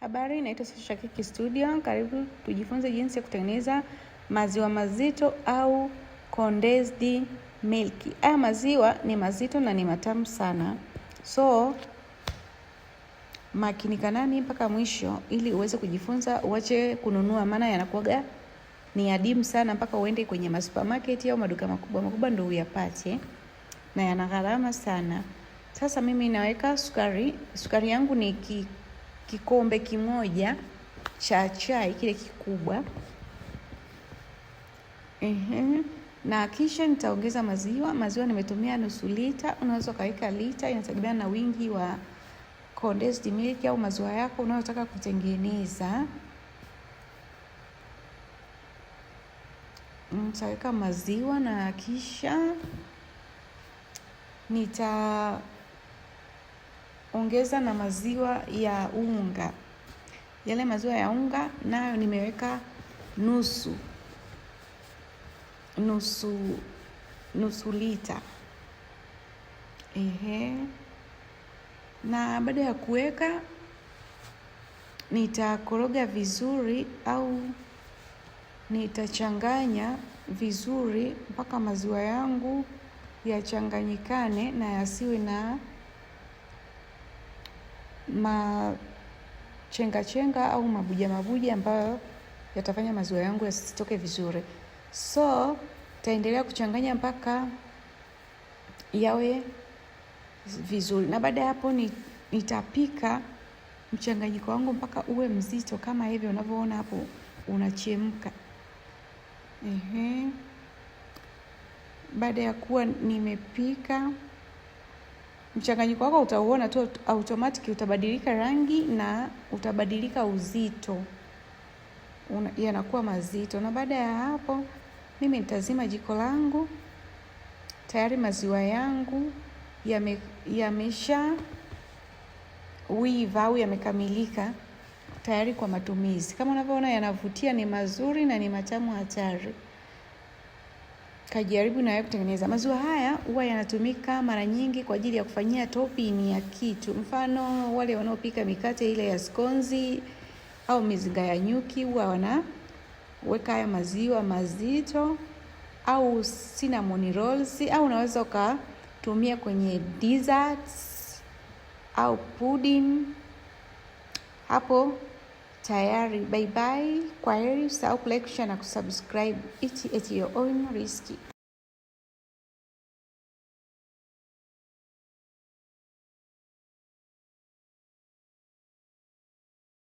Habari, naitwa Sasha Keki Studio. Karibu tujifunze jinsi ya kutengeneza maziwa mazito au condensed milk. Haya maziwa ni mazito na ni matamu sana. So makinika nami mpaka mwisho ili uweze kujifunza, uache kununua, maana yanakuwaga ni adimu sana mpaka uende kwenye masupermarket au maduka makubwa ndio uyapate, na yana gharama sana. Sasa mimi naweka sukari. Sukari yangu ni kikombe kimoja cha chai, kile kikubwa. Na kisha nitaongeza maziwa. Maziwa nimetumia nusu lita, unaweza kaweka lita, inategemea na wingi wa condensed milk au maziwa yako unayotaka kutengeneza. Nitaweka maziwa na kisha nitaongeza na maziwa ya unga. Yale maziwa ya unga nayo nimeweka nusu lita. Na baada ya kuweka nitakoroga vizuri au nitachanganya vizuri mpaka maziwa yangu yachanganyikane na yasiwe na chenga au mabuja ambayo yatafanya maziwa yangu yasitoke vizuri. So taendelea kuchanganya mpaka yawe vizuri, na baada ya hapo nitapika mchanganyiko wangu mpaka uwe mzito kama hivi unavyoona hapo unachemka. Baada ya kuwa nimepika mchanganyiko wako, utauona tu automatic utabadilika rangi na utabadilika uzito, yanakuwa mazito. Na baada ya hapo mimi nitazima jiko langu. Tayari maziwa yangu yamesha wiva au yamekamilika, tayari kwa matumizi. Kama unavyoona yanavutia, ni mazuri na ni matamu hatari. Kajaribu na wewe kutengeneza. Maziwa haya huwa yanatumika mara nyingi kwa ajili ya kufanyia topping ya kitu. Mfano wale wanaopika mikate ile ya skonzi au mizinga ya nyuki, huwa wanaweka haya maziwa mazito, au cinnamon rolls, au unaweza ukatumia kwenye desserts au pudding. Hapo tayari. Bye bye. Kwa heri. Usahau kulike, share na kusubscribe. Eat at your own risk.